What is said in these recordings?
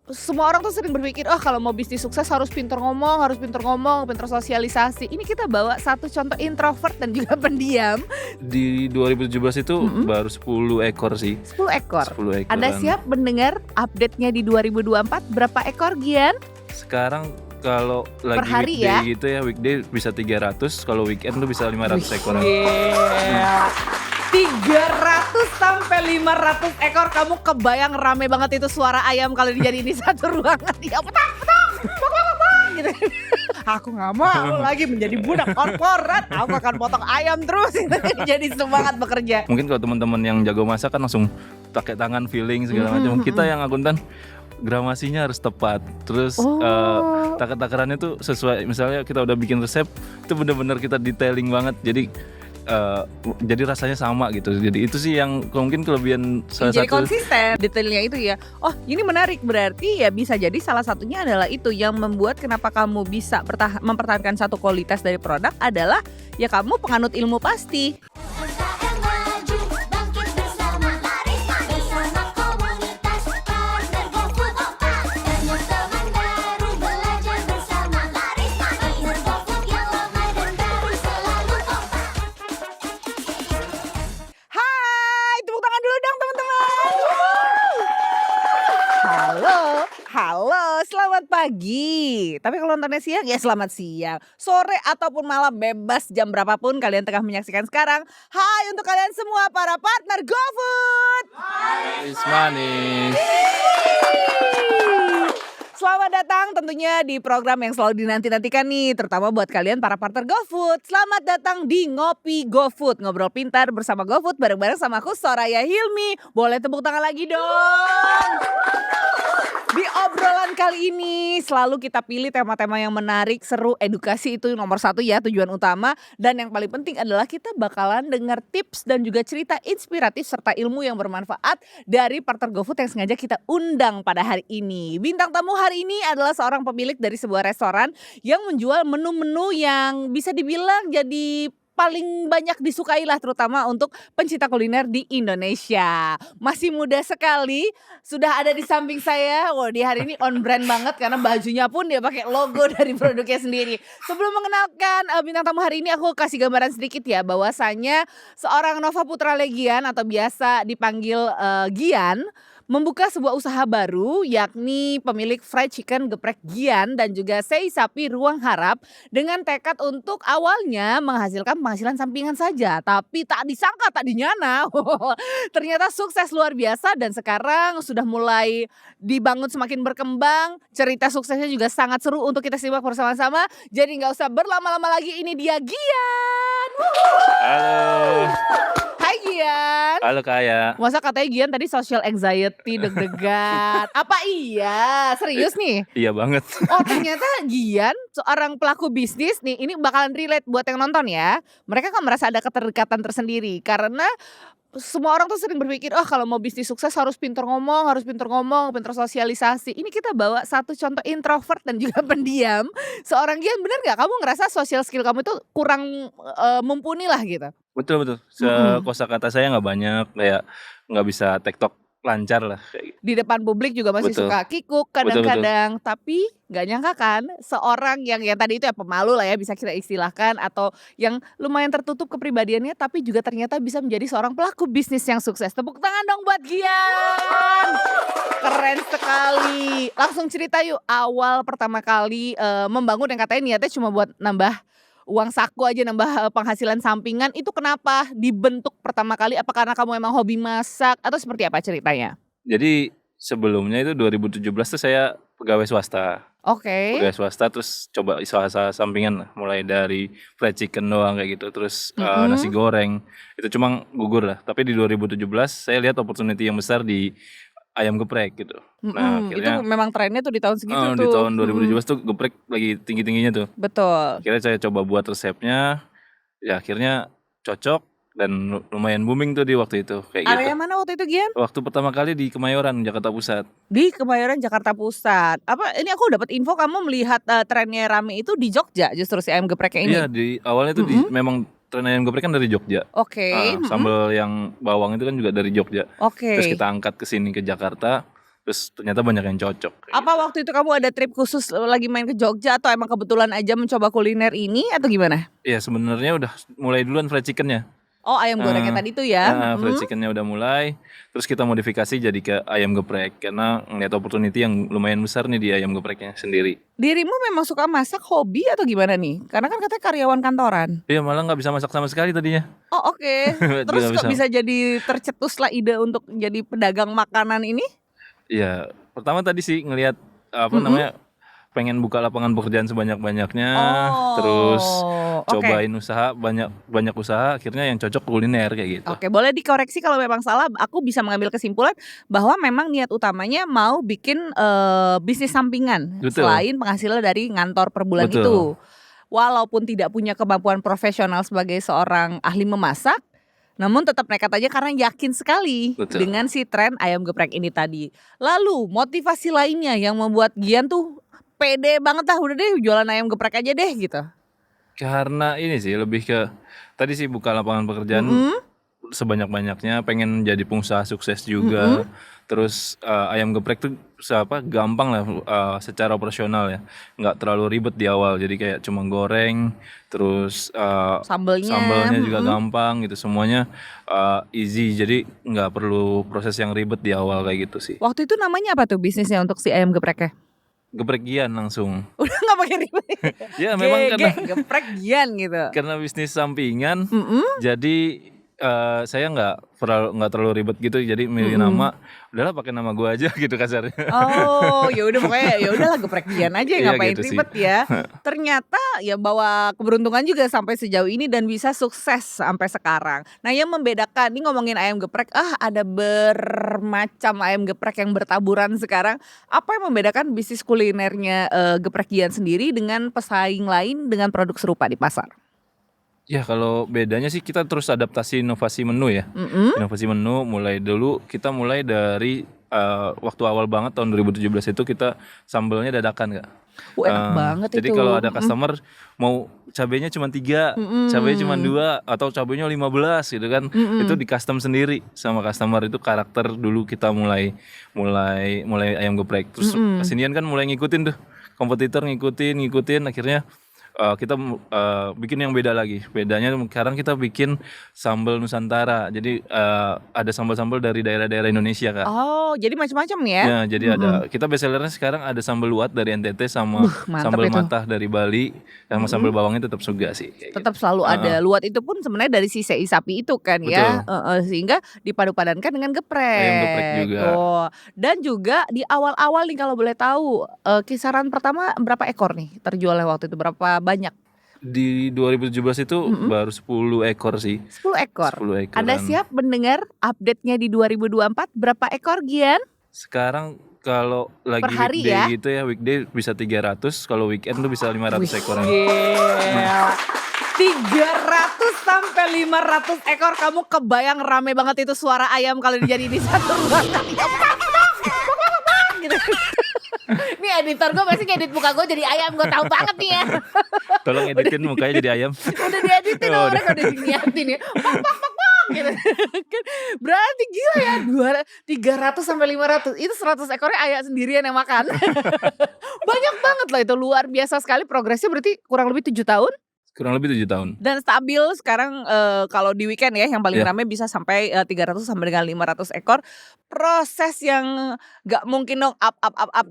Semua orang tuh sering berpikir, "Oh, kalau mau bisnis sukses harus pintar ngomong, pintar sosialisasi." Ini kita bawa satu contoh introvert dan juga pendiam, Di 2017 itu Mhm. baru 10 ekor sih. 10 ekor. 10 ekoran. Anda siap mendengar update-nya di 2024 berapa ekor, Gian? Sekarang kalau lagi hari weekday ya? gitu ya, weekday bisa 300, kalau weekend tuh bisa 500 ekoran. Gila. 300 sampai 500 ekor. Kamu kebayang rame banget itu suara ayam kalau dijadiin di satu ruangan. Dia petak gitu. Aku nggak mau lagi menjadi budak korporat. Aku akan potong ayam terus gitu. Jadi semangat bekerja. Mungkin kalau teman-teman yang jago masak kan langsung pakai tangan feeling segala macam. Kita yang akuntan gramasinya harus tepat. Terus takarannya tuh sesuai. Misalnya kita udah bikin resep itu benar-benar kita detailing banget. Jadi rasanya sama gitu. Jadi itu sih yang mungkin kelebihan salah Jadi satu. konsisten detailnya itu ya. Oh, ini menarik, berarti ya bisa jadi salah satunya adalah itu yang membuat kenapa kamu bisa mempertahankan satu kualitas dari produk adalah ya kamu penganut ilmu pasti. UMKM maju, bangkit bersama, bersama komunitas partner GoFood. Teman-teman baru belajar bersama, partner GoFood yang lama dan baru selalu kompak. Hai, tepuk tangan dulu dong teman-teman. Halo, selamat pagi. Tapi kalau nontonnya siang ya selamat siang. Sore ataupun malam bebas jam berapapun kalian tengah menyaksikan sekarang. Hai untuk kalian semua para partner GoFood. It's money. Selamat datang tentunya di program yang selalu dinanti-nantikan nih, terutama buat kalian para partner GoFood. Selamat datang di Ngopi GoFood, ngobrol pintar bersama GoFood bareng-bareng sama aku Soraya Hilmi. Boleh tepuk tangan lagi dong. Di obrolan kali ini selalu kita pilih tema-tema yang menarik, seru, edukasi itu nomor satu ya, tujuan utama. Dan yang paling penting adalah kita bakalan dengar tips dan juga cerita inspiratif serta ilmu yang bermanfaat dari partner GoFood yang sengaja kita undang pada hari ini. Bintang tamu hari ini adalah seorang pemilik dari sebuah restoran yang menjual menu-menu yang bisa dibilang jadi paling banyak disukai lah, terutama untuk pencinta kuliner di Indonesia. Masih muda sekali, sudah ada di samping saya. Wah, dia hari ini on brand banget karena bajunya pun dia pakai logo dari produknya sendiri. Sebelum mengenalkan bintang tamu hari ini, aku kasih gambaran sedikit ya, bahwasanya seorang Nova Putra Legian atau biasa dipanggil Gian membuka sebuah usaha baru, yakni pemilik fried chicken geprek Gian dan juga sei sapi Ruang Harap, dengan tekad untuk awalnya menghasilkan penghasilan sampingan saja, tapi tak disangka tak dinyana ternyata sukses luar biasa dan sekarang sudah mulai dibangun semakin berkembang. Cerita suksesnya juga sangat seru untuk kita simak bersama-sama. Jadi nggak usah berlama-lama lagi, ini dia Gian. Halo. Hai Gian. Halo Kaya. Masa katanya Gian tadi social anxiety, deg-degan. Apa iya? Serius nih? Iya banget. Oh, ternyata Gian seorang pelaku bisnis nih, ini bakalan relate buat yang nonton ya. Mereka kan merasa ada keterikatan tersendiri karena semua orang tuh sering berpikir, "Oh, kalau mau bisnis sukses harus pintar ngomong, pintar sosialisasi." Ini kita bawa satu contoh introvert dan juga pendiam. Seorang Gian, bener nggak kamu ngerasa social skill kamu itu kurang mumpuni lah gitu? Betul. Kosakata saya nggak banyak, kayak nggak bisa tektok lancar lah kayak gitu. Di depan publik juga masih Betul. suka kikuk kadang-kadang, tapi nggak nyangka kan seorang yang tadi itu ya pemalu lah ya bisa kita istilahkan, atau yang lumayan tertutup kepribadiannya, tapi juga ternyata bisa menjadi seorang pelaku bisnis yang sukses. Tepuk tangan dong buat Gian. Keren sekali. Langsung cerita yuk, awal pertama kali membangun yang katanya niatnya cuma buat nambah uang saku aja, nambah penghasilan sampingan, itu kenapa dibentuk pertama kali? Apa karena kamu emang hobi masak atau seperti apa ceritanya? Jadi sebelumnya itu 2017 tuh saya pegawai swasta. Oke. Pegawai swasta terus coba usaha sampingan lah, mulai dari fried chicken doang kayak gitu, terus nasi goreng. Itu cuma gugur lah. Tapi di 2017 saya lihat opportunity yang besar di ayam geprek gitu. Nah, Itu akhirnya memang trennya tuh di tahun segitu tuh. di tahun 2017 tuh geprek lagi tinggi-tingginya tuh. Betul. Akhirnya saya coba buat resepnya, ya akhirnya cocok dan lumayan booming tuh di waktu itu kayak gitu. Area mana waktu itu Gian? Waktu pertama kali di Kemayoran, Jakarta Pusat. Di Kemayoran, Jakarta Pusat. Apa ini aku dapat info kamu melihat trennya rame itu di Jogja justru si ayam gepreknya ini? Iya, di awalnya tuh memang tren ayam geprek kan dari Jogja. Oke. Sambal yang bawang itu kan juga dari Jogja. Oke. Terus kita angkat ke sini ke Jakarta. terus ternyata banyak yang cocok. Apa waktu itu kamu ada trip khusus lagi main ke Jogja atau emang kebetulan aja mencoba kuliner ini atau gimana? Ya sebenarnya udah mulai duluan fried chickennya. Oh, ayam gorengnya tadi tuh ya. Fried chickennya udah mulai, terus kita modifikasi jadi ke ayam geprek karena ngeliat opportunity yang lumayan besar nih di ayam gepreknya sendiri. Dirimu memang suka masak, hobi atau gimana nih? Karena kan katanya karyawan kantoran. Iya malah nggak bisa masak sama sekali tadinya. Oh, oke. Terus Nggak kok bisa jadi tercetuslah ide untuk jadi pedagang makanan ini? Iya pertama tadi sih ngelihat namanya pengen buka lapangan pekerjaan sebanyak-banyaknya, terus cobain usaha banyak usaha, akhirnya yang cocok kuliner kayak gitu. Oke, boleh dikoreksi kalau memang salah. Aku bisa mengambil kesimpulan bahwa memang niat utamanya mau bikin bisnis sampingan. Betul. Selain penghasilan dari ngantor per bulan Betul. itu. Walaupun tidak punya kemampuan profesional sebagai seorang ahli memasak, namun tetap nekat aja karena yakin sekali Betul. dengan si tren ayam geprek ini tadi. Lalu motivasi lainnya yang membuat Gian tuh pede banget lah, udah deh jualan ayam geprek aja deh gitu. Karena ini sih lebih ke tadi sih buka lapangan pekerjaan sebanyak-banyaknya, pengen jadi pengusaha sukses juga. Terus ayam geprek tuh gampang lah secara operasional ya, nggak terlalu ribet di awal. Jadi kayak cuma goreng, terus Sambelnya, juga gampang gitu, semuanya easy. Jadi nggak perlu proses yang ribet di awal kayak gitu sih. Waktu itu namanya apa tuh bisnisnya untuk si ayam gepreknya? Geprek Gian langsung. Udah nggak pakai ribet. Ya memang karena geprek Gian gitu. karena bisnis sampingan, jadi saya nggak terlalu ribet gitu, jadi milih nama, udahlah pakai nama gua aja gitu kasarnya. Oh, ya udah pokoknya ya udahlah geprek Gian aja, Iya, ngapain gitu sih. ribet ya. Ternyata ya bawa keberuntungan juga sampai sejauh ini dan bisa sukses sampai sekarang. Nah, yang membedakan ini ngomongin ayam geprek, ada bermacam ayam geprek yang bertaburan sekarang. Apa yang membedakan bisnis kulinernya geprek Gian sendiri dengan pesaing lain dengan produk serupa di pasar? Ya kalau bedanya sih kita terus adaptasi inovasi menu ya. Inovasi menu kita mulai dari waktu awal banget tahun 2017 itu kita sambelnya dadakan Kak. Enak banget Jadi itu. kalau ada customer mau cabenya cuma 3, cabenya cuma 2 atau cabenya 15 gitu kan. Itu di custom sendiri sama customer, itu karakter dulu kita mulai ayam geprek. Terus kesinian kan mulai ngikutin tuh. Kompetitor ngikutin akhirnya kita bikin yang beda lagi. Bedanya sekarang kita bikin sambal Nusantara. Jadi ada sambal-sambal dari daerah-daerah Indonesia Kak. Oh, jadi macam-macam ya? Ya, jadi ada kita bestsellernya sekarang ada sambal luat dari NTT sama mantep sambal itu. matah dari Bali, sama sambal bawangnya tetap suga sih. Kayak Tetap selalu ada. Luat itu pun sebenarnya dari si sei sapi itu kan ya. Sehingga dipadu-padankan dengan geprek. Ayam geprek juga. Oh. Dan juga di awal-awal nih kalau boleh tahu, kisaran pertama berapa ekor nih terjualnya waktu itu? Berapa banyak? Di 2017 itu baru 10 ekor sih. 10 ekor. 10 ekor. Anda siap mendengar update-nya di 2024 berapa ekor Gian? Sekarang kalau lagi Per hari weekday ya? gitu ya, weekday bisa 300, kalau weekend tuh bisa 500 ekor. Gila. 300 sampai 500 ekor, kamu kebayang rame banget itu suara ayam kalau dijadi di satu ruangan. Gitu. Ini editor gue pasti ngedit muka gue jadi ayam, gue tahu banget nih ya. Tolong editin mukanya jadi ayam. Udah dieditin Oh, orang udah diniatin ya. Pak, gitu. Kan berarti gila ya, 300 sampai 500. Itu 100 ekornya ayam sendirian yang makan. Banyak banget loh itu, luar biasa sekali progresnya, berarti kurang lebih 7 tahun. Kurang lebih 7 tahun. Dan stabil sekarang kalau di weekend ya yang paling Iya. rame bisa sampai 300 sampai dengan 500 ekor. Proses yang gak mungkin dong up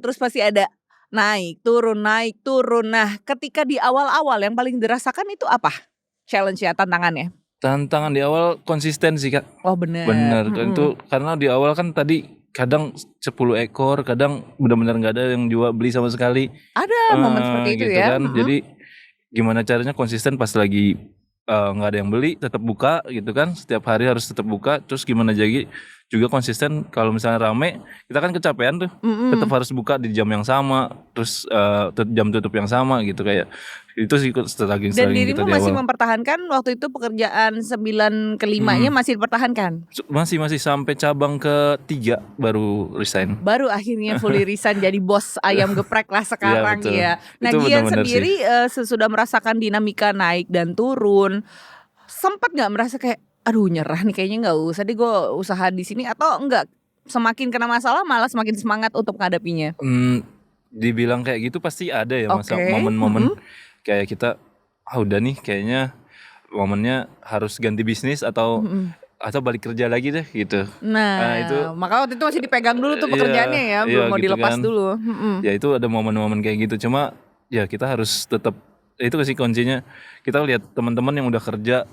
terus pasti ada naik turun. Nah, ketika di awal-awal yang paling dirasakan itu apa? Challenge-nya, tantangannya? Tantangan di awal konsisten sih Kak. Oh bener. Bener, itu karena di awal kan tadi kadang 10 ekor, kadang benar-benar nggak ada yang jual beli sama sekali. Ada momen seperti itu gitu ya. kan. Jadi gimana caranya konsisten pas lagi nggak ada yang beli, tetap buka gitu kan. Setiap hari harus tetap buka. Terus gimana juga konsisten kalau misalnya rame, kita kan kecapean tuh. Tetap harus buka di jam yang sama, terus jam tutup yang sama gitu, kayak itu sih strategi Dan kita dirimu di masih awal. mempertahankan waktu itu pekerjaan 9 ke-5-nya masih dipertahankan? Masih sampai cabang ke-3 baru resign. Baru akhirnya fully resign jadi bos ayam geprek lah sekarang betul. ya. Nah, Itu Gian benar-benar sendiri sesudah merasakan dinamika naik dan turun, sempat nggak merasa kayak aduh nyerah nih, kayaknya nggak usah deh gue usaha di sini, atau enggak semakin kena masalah malah semakin semangat untuk menghadapinya? Dibilang kayak gitu pasti ada ya masa Oke. momen-momen kayak kita udah nih kayaknya momennya harus ganti bisnis atau balik kerja lagi deh gitu. Nah, itu maka waktu itu masih dipegang dulu tuh iya, pekerjaannya ya, belum iya mau gitu dilepas kan. dulu. Ya itu ada momen-momen kayak gitu. Cuma ya kita harus tetap, itu sih kuncinya. Kita lihat teman-teman yang udah kerja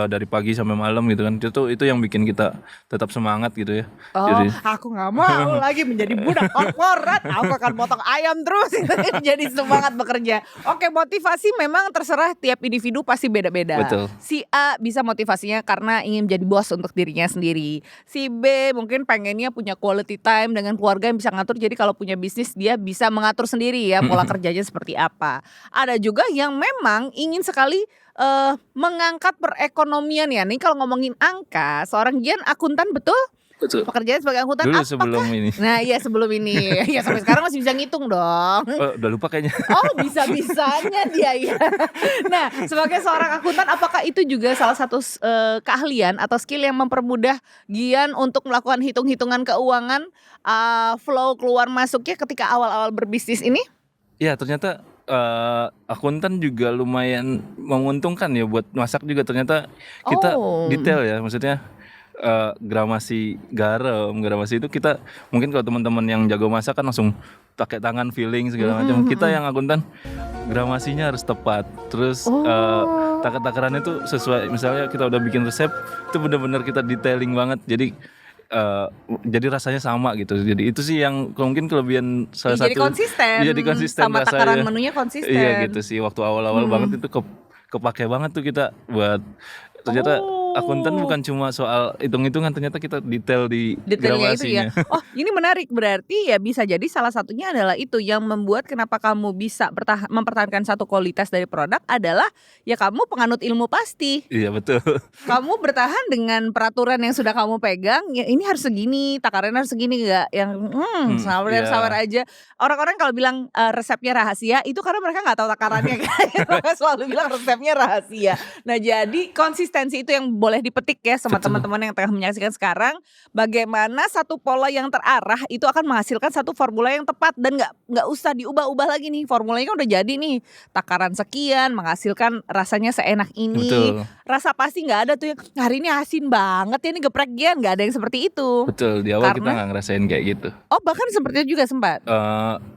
dari pagi sampai malam gitu kan. Itu yang bikin kita tetap semangat gitu ya. Oh, Jadi aku nggak mau lagi menjadi budak korporat. Aku akan potong ayam terus. Jadi semangat bekerja. Oke, motivasi memang terserah tiap individu pasti beda-beda. Betul. Si A bisa motivasinya karena ingin menjadi bos untuk dirinya sendiri. Si B mungkin pengennya punya quality time dengan keluarga yang bisa ngatur. Jadi kalau punya bisnis dia bisa mengatur sendiri ya pola kerjanya seperti apa. Ada juga yang memang ingin sekali mengangkat perekonomian ya. Nih kalau ngomongin angka, seorang Gian akuntan betul? betul. Pekerjaan sebagai akuntan Dulu apakah? sebelum ini. Nah iya sebelum ini. Ya sampai sekarang masih bisa ngitung dong. Udah lupa kayaknya. Oh bisa-bisanya dia ya. Nah sebagai seorang akuntan apakah itu juga salah satu keahlian atau skill yang mempermudah Gian untuk melakukan hitung-hitungan keuangan flow keluar masuknya ketika awal-awal berbisnis ini? Ya ternyata akuntan juga lumayan menguntungkan ya buat masak juga. Ternyata kita Oh. detail ya, maksudnya gramasi gramasi itu kita mungkin kalau teman-teman yang jago masak kan langsung pakai tangan feeling segala macam. Kita yang akuntan gramasinya harus tepat. Terus takarannya itu sesuai. Misalnya kita udah bikin resep itu benar-benar kita detailing banget. Jadi rasanya sama gitu. Jadi itu sih yang mungkin kelebihan salah Jadi satu. konsisten. Jadi konsisten sama rasanya. takaran menunya konsisten. Iya gitu sih. Waktu awal-awal banget itu kepake banget tuh kita buat. Ternyata akuntan bukan cuma soal hitung-hitungan, ternyata kita detail di Detailnya itu ya. gramasinya. Oh ini menarik, berarti ya bisa jadi salah satunya adalah itu yang membuat kenapa kamu bisa mempertahankan satu kualitas dari produk adalah ya kamu penganut ilmu pasti. Iya betul. Kamu bertahan dengan peraturan yang sudah kamu pegang. Ya ini harus segini, takarannya harus segini, enggak yang iya. sabar aja. Orang-orang kalau bilang resepnya rahasia itu karena mereka nggak tahu takarannya kan. Mereka selalu bilang resepnya rahasia. Nah jadi konsistensi itu yang boleh dipetik ya sama Betul. teman-teman yang tengah menyaksikan sekarang. Bagaimana satu pola yang terarah itu akan menghasilkan satu formula yang tepat dan nggak usah diubah-ubah lagi nih. Formulanya kan udah jadi nih. Takaran sekian menghasilkan rasanya seenak ini. Betul. Rasa pasti nggak ada tuh yang hari ini asin banget ya, ini geprek Gian, nggak ada yang seperti itu. Betul, di awal kita Karena- nggak ngerasain kayak gitu. Oh bahkan seperti itu juga sempat.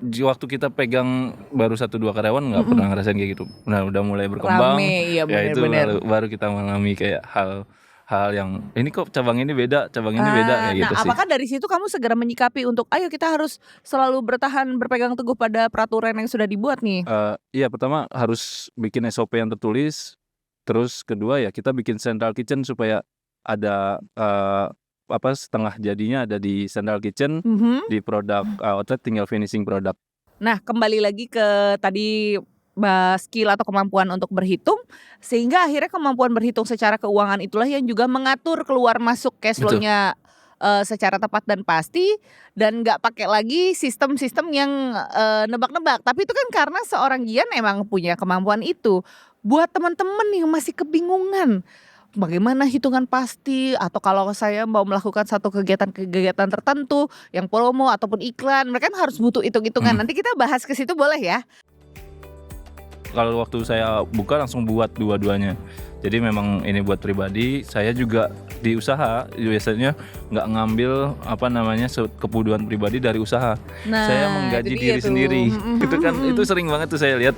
Waktu kita pegang baru 1-2 karyawan nggak pernah ngerasain kayak gitu. Nah udah mulai berkembang. Rame, iya Ya itu benar-benar. baru kita mengalami kayak hal yang ini kok cabang ini beda kayak gitu Nah sih. apakah dari situ kamu segera menyikapi untuk ayo kita harus selalu berpegang teguh pada peraturan yang sudah dibuat nih. Iya, pertama harus bikin SOP yang tertulis. Terus kedua ya kita bikin central kitchen supaya ada setengah jadinya ada di central kitchen, di produk outlet tinggal finishing produk. Nah kembali lagi ke tadi skill atau kemampuan untuk berhitung, sehingga akhirnya kemampuan berhitung secara keuangan itulah yang juga mengatur keluar masuk cash flow-nya secara tepat dan pasti, dan nggak pakai lagi sistem-sistem yang nebak-nebak. Tapi itu kan karena seorang Gian emang punya kemampuan itu. Buat teman-teman yang masih kebingungan bagaimana hitungan pasti, atau kalau saya mau melakukan satu kegiatan tertentu yang promo ataupun iklan, mereka kan harus butuh hitung-hitungan. Nanti kita bahas ke situ boleh ya? Kalau waktu saya buka langsung buat dua-duanya. Jadi memang ini buat pribadi. Saya juga di usaha biasanya nggak ngambil kebutuhan pribadi dari usaha. Nah, Saya menggaji itu dia diri tuh. sendiri. Itu kan itu sering banget tuh saya lihat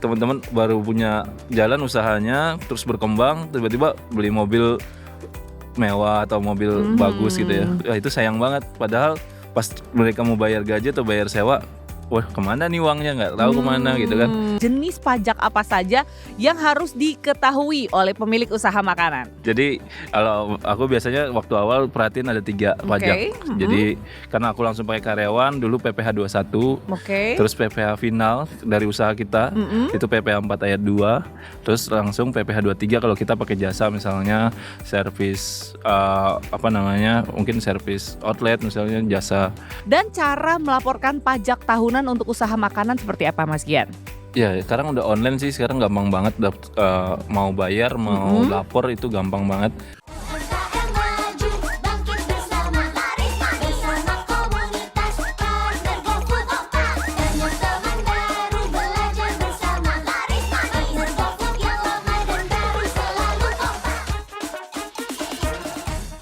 teman-teman baru punya jalan usahanya terus berkembang tiba-tiba beli mobil mewah atau mobil bagus gitu ya. Ya itu sayang banget. Padahal pas mereka mau bayar gaji atau bayar sewa, wah kemana nih uangnya, nggak tahu kemana gitu kan. Jenis pajak apa saja yang harus diketahui oleh pemilik usaha makanan? Jadi kalau aku biasanya waktu awal perhatiin ada 3 pajak. Jadi karena aku langsung pakai karyawan, dulu PPh 21, Oke. terus PPh final dari usaha kita itu PPh 4 ayat 2, terus langsung PPh 23 kalau kita pakai jasa misalnya servis mungkin servis outlet misalnya jasa. Dan cara melaporkan pajak tahunan untuk usaha makanan seperti apa Mas Gian? Ya sekarang udah online sih, sekarang gampang banget mau bayar mau lapor itu gampang banget.